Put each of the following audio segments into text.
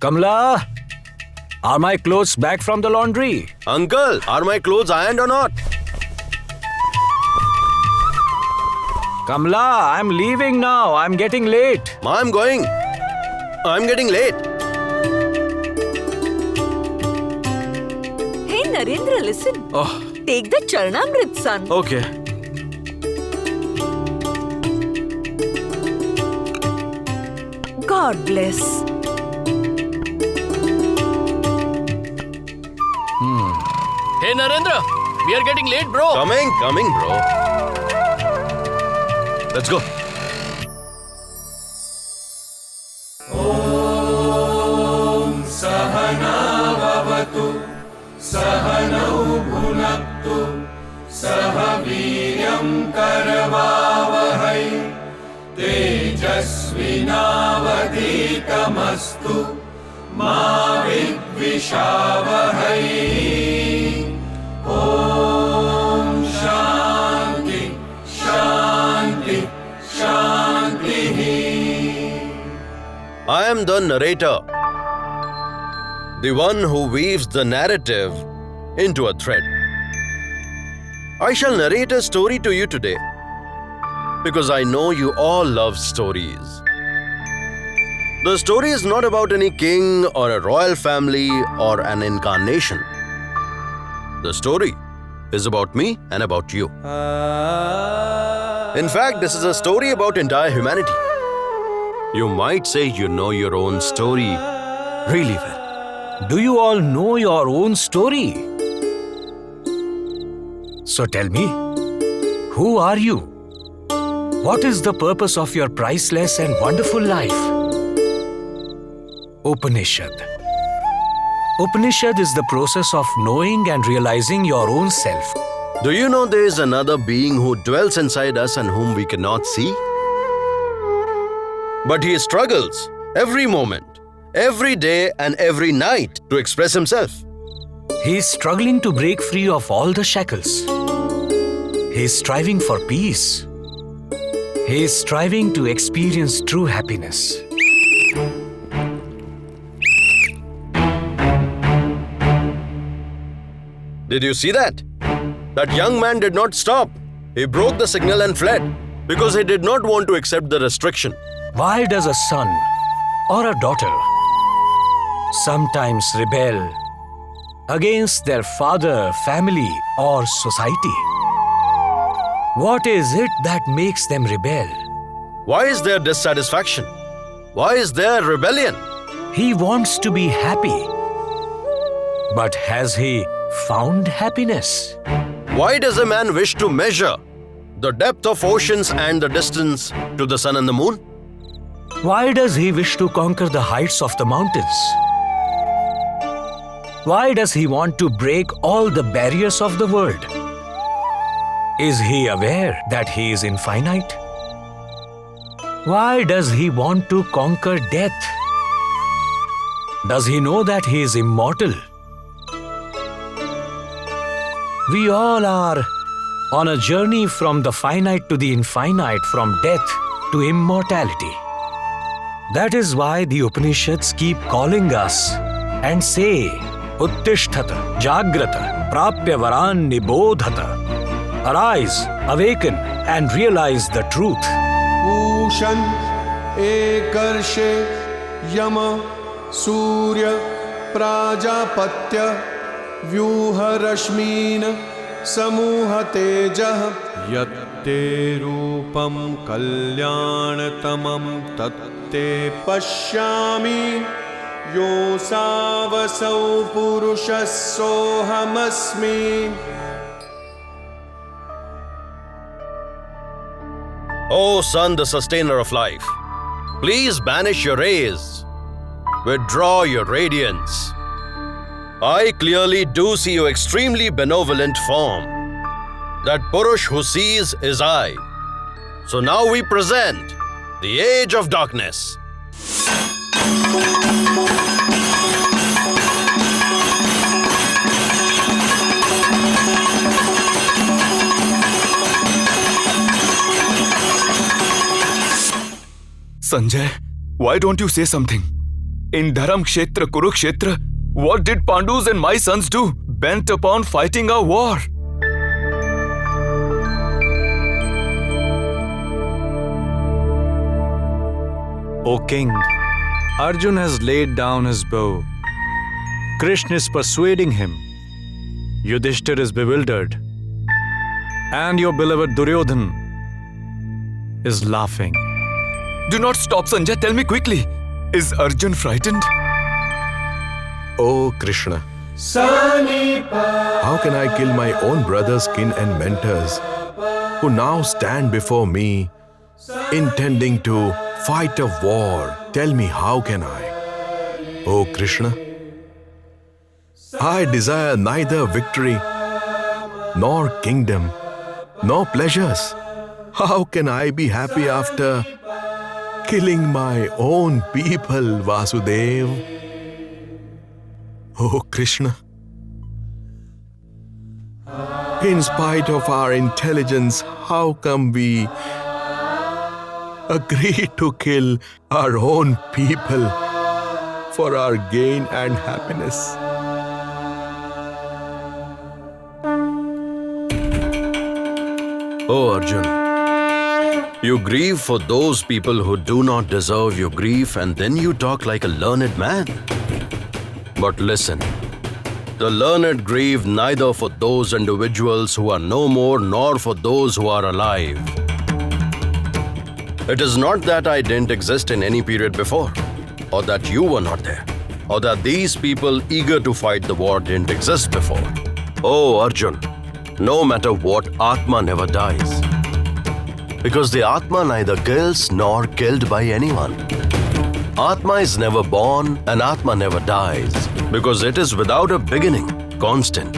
Kamala, are my clothes back from the laundry? Uncle, are my clothes ironed or not? Kamala, I'm leaving now. I'm getting late. Ma, I'm going. I'm getting late. Hey Narendra, listen. Oh, Take the Charnamrit, son. okay. God bless. Hey Narendra, we are getting late, bro. Coming, bro. Let's go. I am the narrator, the one who weaves the narrative into a thread. I shall narrate a story to you today because I know you all love stories. The story is not about any king or a royal family or an incarnation. The story is about me and about you. In fact, this is a story about entire humanity. You might say you know your own story really well. Do you all know your own story? So tell me, who are you? What is the purpose of your priceless and wonderful life? Upanishad. Upanishad is the process of knowing and realizing your own self. Do you know there is another being who dwells inside us and whom we cannot see? But he struggles every moment, every day and every night to express himself. He is struggling to break free of all the shackles. He is striving for peace. He is striving to experience true happiness. Did you see that? That young man did not stop. He broke the signal and fled because he did not want to accept the restriction. Why does a son or a daughter sometimes rebel against their father, family, or society? What is it that makes them rebel? Why is there dissatisfaction? Why is there rebellion? He wants to be happy. But has he found happiness? Why does a man wish to measure the depth of oceans and the distance to the sun and the moon? Why does he wish to conquer the heights of the mountains? Why does he want to break all the barriers of the world? Is he aware that he is infinite? Why does he want to conquer death? Does he know that he is immortal? We all are on a journey from the finite to the infinite, from death to immortality. That is why the Upanishads keep calling us and say, Uttishtata, Jagrata, Prapya Varan Nibodhata. Arise, awaken, and realize the truth. Ushan ekarshe yama surya prajapatya vyuha rashmina samuha tejah yatte rupam kalyanatamam tatte pashyami yosavasau purushassohamasmi. O Sun, the sustainer of life, please banish your rays. Withdraw your radiance. I clearly do see your extremely benevolent form. That Purush who sees is I. So now we present the age of darkness. Sanjay, why don't you say something? In Dharamkshetra Kurukshetra, what did Pandus and my sons do? Bent upon fighting a war. O king, Arjun has laid down his bow. Krishna is persuading him. Yudhishthir is bewildered. And your beloved Duryodhan is laughing. Do not stop, Sanjay. Tell me quickly. Is Arjun frightened? Oh Krishna, how can I kill my own brothers, kin and mentors who now stand before me intending to fight a war? Tell me, how can I? Oh Krishna, I desire neither victory nor kingdom nor pleasures. How can I be happy after killing my own people, Vasudev? Oh Krishna, in spite of our intelligence, how come we agree to kill our own people for our gain and happiness? Oh Arjun, you grieve for those people who do not deserve your grief, and then you talk like a learned man. But listen, the learned grieve neither for those individuals who are no more nor for those who are alive. It is not that I didn't exist in any period before, or that you were not there, or that these people eager to fight the war didn't exist before. Oh Arjun, no matter what, Atma never dies. Because the Atma neither kills nor killed by anyone. Atma is never born and Atma never dies, because it is without a beginning, constant,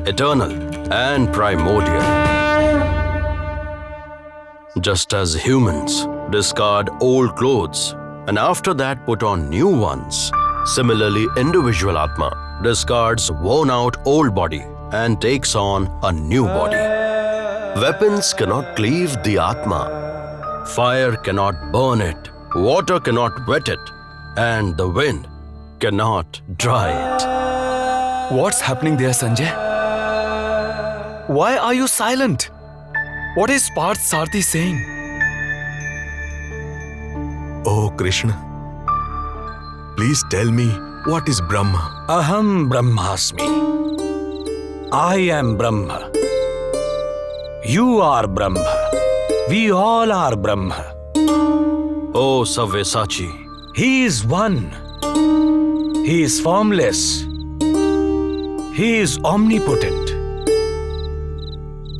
eternal, and primordial. Just as humans discard old clothes and after that put on new ones, similarly individual Atma discards worn-out old body and takes on a new body. Weapons cannot cleave the Atma. Fire cannot burn it. Water cannot wet it, and the wind cannot dry it. What's happening there, Sanjay? Why are you silent? What is Parth Sarthi saying? Oh Krishna, please tell me, what is Brahma? Aham Brahmasmi. I am Brahma. You are Brahma. We all are Brahma. Oh Savyasachi, He is one. He is formless. He is omnipotent.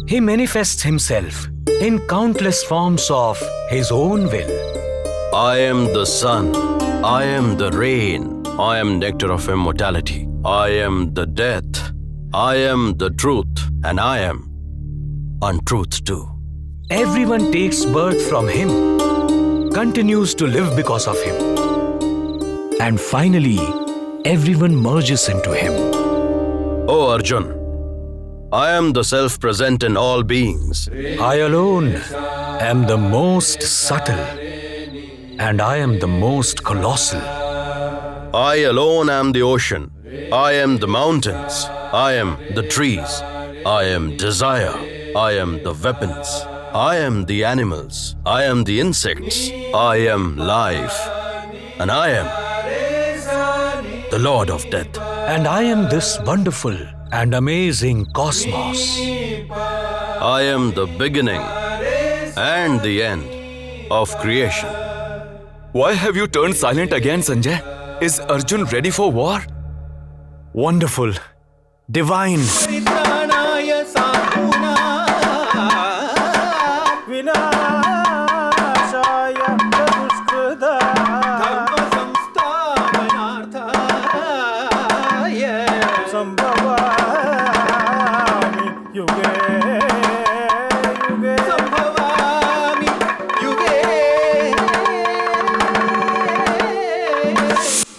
He manifests himself in countless forms of his own will. I am the sun, I am the rain, I am nectar of immortality, I am the death, I am the truth, and I am untruth too. Everyone takes birth from him, continues to live because of him, and finally, everyone merges into him. Oh Arjun, I am the self present in all beings. I alone am the most subtle, and I am the most colossal. I alone am the ocean, I am the mountains, I am the trees, I am desire, I am the weapons, I am the animals, I am the insects, I am life, and I am the Lord of Death. And I am this wonderful and amazing cosmos. I am the beginning and the end of creation. Why have you turned silent again, Sanjay? Is Arjun ready for war? Wonderful, divine.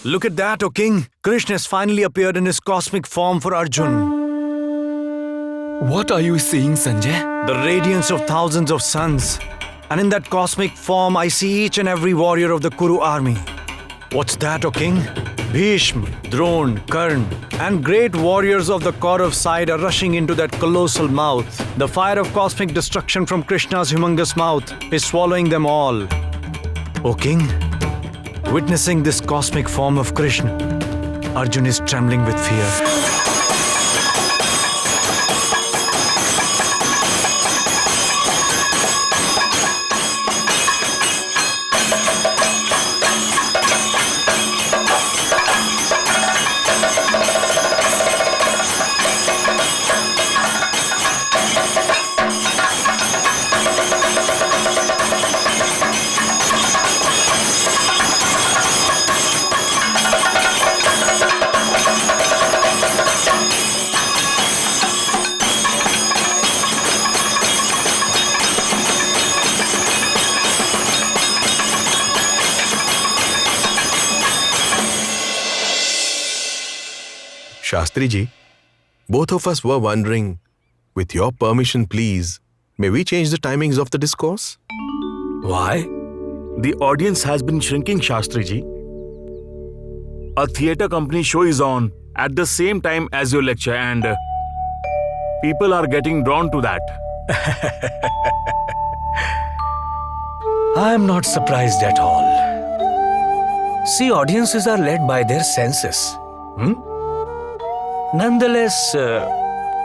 Look at that, O king. Krishna has finally appeared in his cosmic form for Arjun. What are you seeing, Sanjay? The radiance of thousands of suns. And in that cosmic form, I see each and every warrior of the Kuru army. What's that, O king? Bhishma, Drona, Karna, and great warriors of the Kaurav side are rushing into that colossal mouth. The fire of cosmic destruction from Krishna's humongous mouth is swallowing them all. O king, witnessing this cosmic form of Krishna, Arjun is trembling with fear. Shastri ji, both of us were wondering, with your permission please, may we change the timings of the discourse? Why? The audience has been shrinking, Shastri ji. A theatre company show is on at the same time as your lecture and people are getting drawn to that. I am not surprised at all. See, audiences are led by their senses. Nonetheless,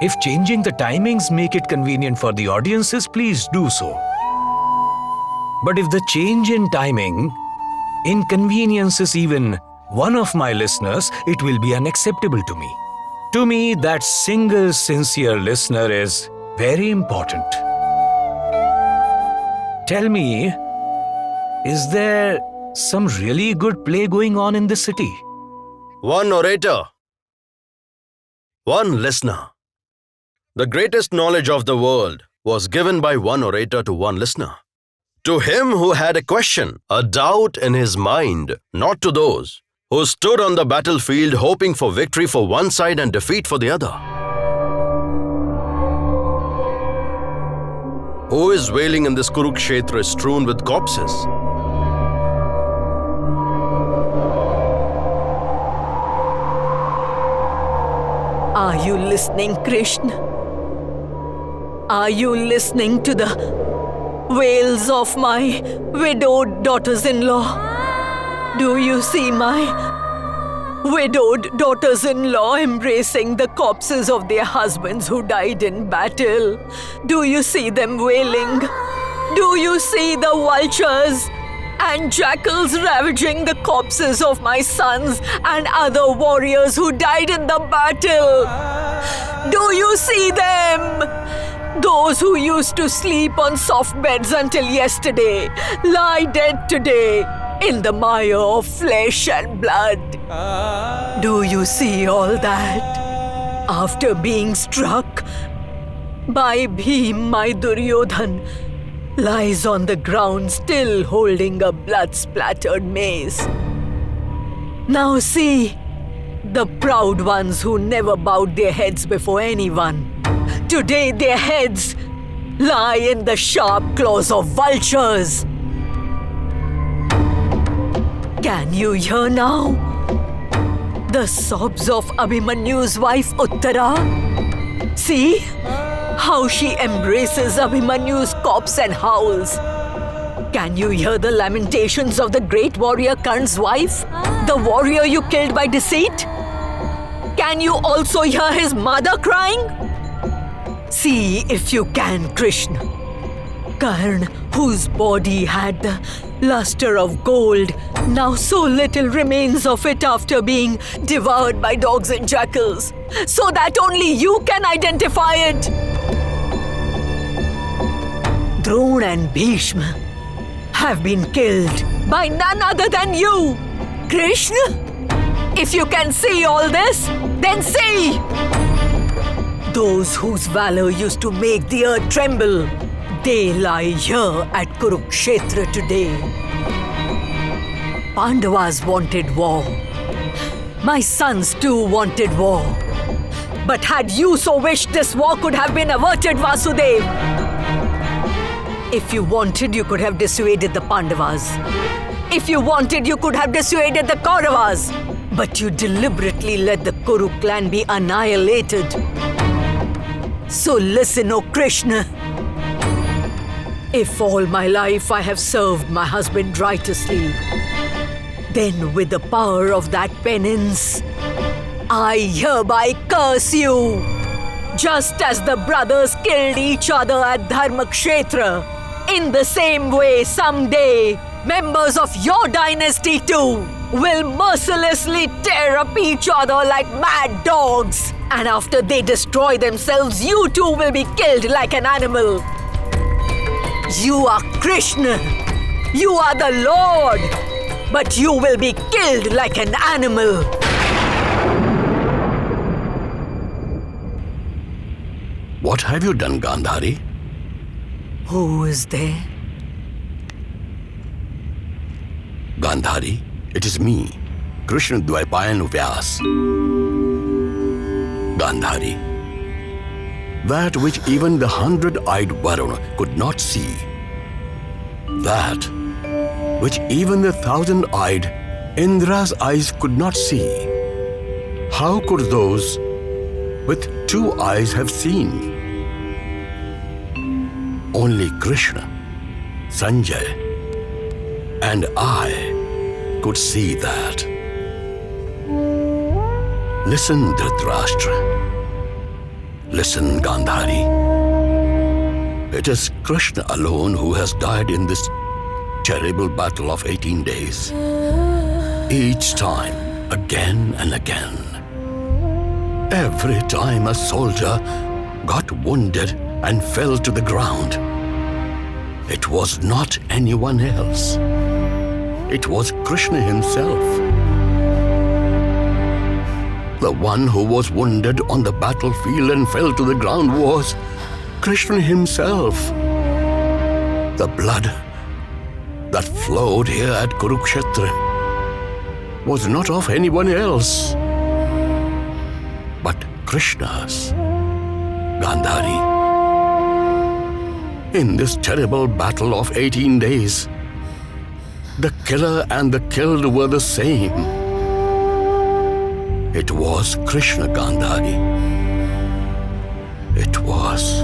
if changing the timings make it convenient for the audiences, please do so. But if the change in timing inconveniences even one of my listeners, it will be unacceptable to me. To me, that single sincere listener is very important. Tell me, is there some really good play going on in this city? One orator, one listener. The greatest knowledge of the world was given by one orator to one listener. To him who had a question, a doubt in his mind, not to those who stood on the battlefield hoping for victory for one side and defeat for the other. Who is wailing in this Kurukshetra strewn with corpses? Are you listening, Krishna? Are you listening to the wails of my widowed daughters-in-law? Do you see my widowed daughters-in-law embracing the corpses of their husbands who died in battle? Do you see them wailing? Do you see the vultures and jackals ravaging the corpses of my sons and other warriors who died in the battle? Do you see them? Those who used to sleep on soft beds until yesterday lie dead today in the mire of flesh and blood. Do you see all that? After being struck by Bhim, my Duryodhan lies on the ground still holding a blood-splattered mace. Now see, the proud ones who never bowed their heads before anyone. Today their heads lie in the sharp claws of vultures. Can you hear now the sobs of Abhimanyu's wife Uttara? See how she embraces Abhimanyu's corpse and howls. Can you hear the lamentations of the great warrior Karna's wife, the warrior you killed by deceit? Can you also hear his mother crying? See if you can, Krishna. Karna, whose body had the luster of gold, now so little remains of it after being devoured by dogs and jackals, so that only you can identify it. Drona and Bhishma have been killed by none other than you, Krishna. If you can see all this, then see! Those whose valor used to make the earth tremble, they lie here at Kurukshetra today. Pandavas wanted war. My sons too wanted war. But had you so wished, this war could have been averted, Vasudev. If you wanted, you could have dissuaded the Pandavas. If you wanted, you could have dissuaded the Kauravas. But you deliberately let the Kuru clan be annihilated. So listen, O Krishna. If all my life I have served my husband righteously, then with the power of that penance, I hereby curse you. Just as the brothers killed each other at Dharmakshetra, in the same way someday, members of your dynasty too will mercilessly tear up each other like mad dogs. And after they destroy themselves, you too will be killed like an animal. You are Krishna. You are the Lord. But you will be killed like an animal. What have you done, Gandhari? Who is there? Gandhari, it is me, Krishna Dwaipayan Vyas. Gandhari, that which even the 100-eyed Varuna could not see, that which even the 1,000-eyed Indra's eyes could not see, how could those with 2 eyes have seen? Only Krishna, Sanjay, and I could see that. Listen, Dhritarashtra. Listen, Gandhari. It is Krishna alone who has died in this terrible battle of 18 days. Each time, again and again. Every time a soldier got wounded and fell to the ground, it was not anyone else. It was Krishna himself. The one who was wounded on the battlefield and fell to the ground was Krishna himself. The blood that flowed here at Kurukshetra was not of anyone else, but Krishna's. Gandhari, in this terrible battle of 18 days, the killer and the killed were the same. It was Krishna, Gandhari. It was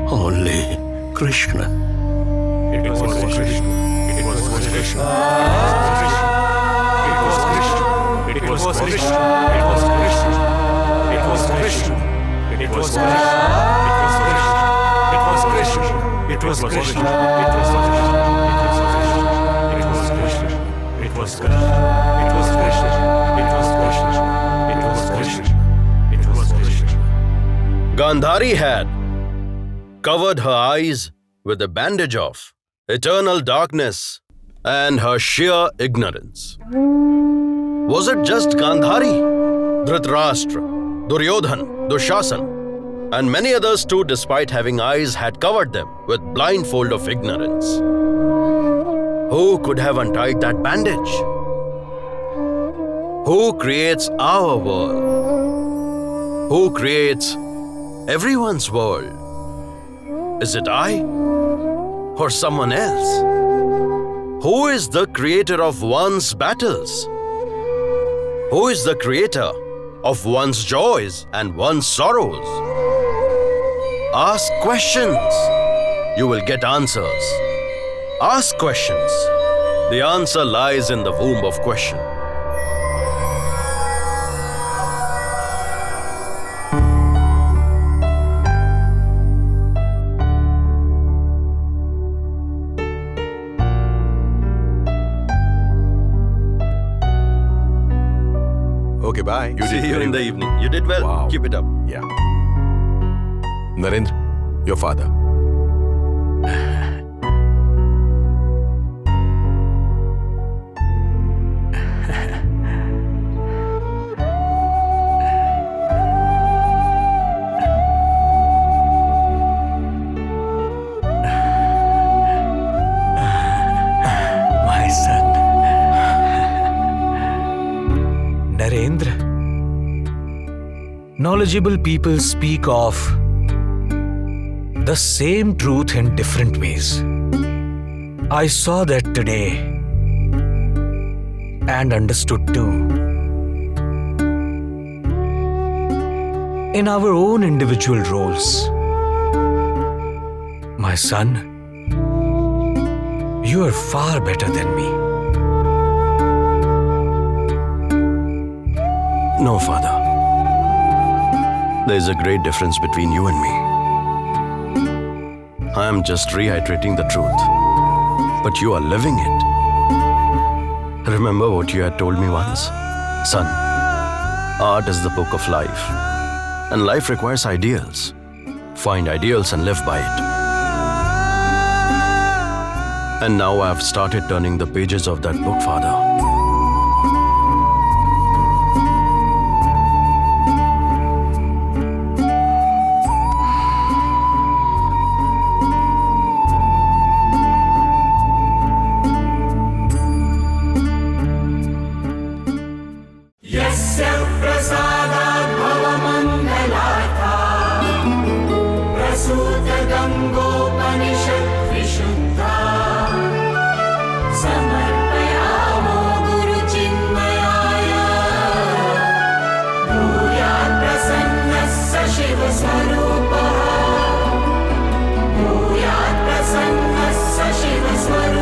only Krishna. It was Krishna. It was Krishna. It was Krishna. It was Krishna. It was Krishna. It was Krishna. It was Krishna. It was Krishna. It was Krishna. It was Krishna. It was Krishna. It was Krishna. It was Krishna. It was Krishna. It was Krishna. It was Krishna. Gandhari had covered her eyes with a bandage of eternal darkness and her sheer ignorance. Was it just Gandhari? Dhritarashtra, Duryodhan, Dushasan, and many others too, despite having eyes, had covered them with blindfold of ignorance. Who could have untied that bandage? Who creates our world? Who creates everyone's world? Is it I or someone else? Who is the creator of one's battles? Who is the creator of one's joys and one's sorrows? Ask questions. You will get answers. Ask questions. The answer lies in the womb of question. Okay, bye. You See did you very in the well. evening. You did well. Wow. Keep it up. Yeah. Narendra, your father. My son. Narendra. Knowledgeable people speak of the same truth in different ways. I saw that today and understood too. In our own individual roles. My son, you are far better than me. No, father. There is a great difference between you and me. I am just reiterating the truth, but you are living it. Remember what you had told me once? Son, art is the book of life, and life requires ideals. Find ideals and live by it. And now I have started turning the pages of that book, father. Swara